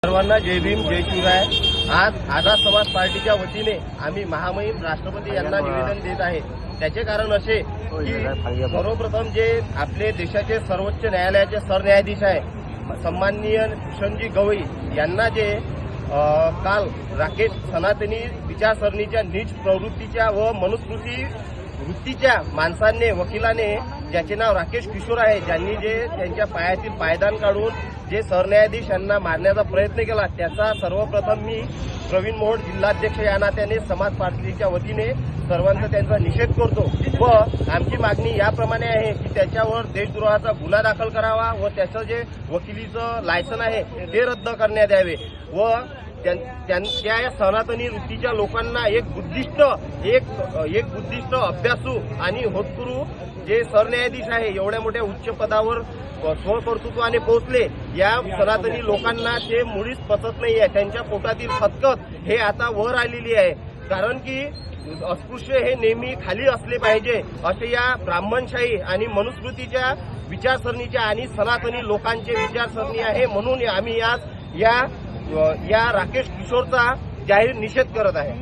सर्वांना जय भीम जय शिवराय। आज आझाद समाज पार्टीच्या वतीने आम्ही महामहिम राष्ट्रपती यांना निवेदन देत आहे। त्याचे कारण असे की सर्वप्रथम जे आपले देशाचे सर्वोच्च न्यायालयाचे सरन्यायाधीश आहे सन्माननीय भूषणजी गवई यांना जे काल राकेश सनातनी विचारसरणीच्या नीच प्रवृत्तीच्या व मनुस्मृती वृत्तीच्या माणसाने वकिलाने ज्याचे नाव राकेश किशोर आहे ज्यांनी जे त्यांच्या पायातील पायदान काढून जे सरन्यायाधीश यांना मारण्याचा प्रयत्न केला त्याचा सर्वप्रथम मी प्रवीण मोहोळ जिल्हाध्यक्ष या नात्याने समाज पार्टीच्या वतीने सर्वांचा त्यांचा निषेध करतो व आमची मागणी याप्रमाणे आहे की त्याच्यावर देशद्रोहाचा गुन्हा दाखल करावा व त्याचं जे वकिलीचं लायसन आहे ते रद्द करण्यात यावे व त्या सनातनी वृत्तीच्या लोकांना एक बुद्धिस्ट अभ्यासू आणि होतकरू जे सरन्यायाधीश आहे एवढ्या मोठ्या उच्च पदावर स्वकर्तृत्वाने पोहोचले या सनातनी लोकांना ते मुळीच पचत नाही आहे। त्यांच्या पोटातील खतखत हे आता वर आलेली आहे कारण की अस्पृश्य हे नेहमी खाली असले पाहिजे असे या ब्राह्मणशाही आणि मनुस्मृतीच्या विचारसरणीच्या आणि सनातनी लोकांचे विचारसरणी आहे। म्हणून आम्ही आज या राकेश किशोरचा जाहीर निषेध करत आहे।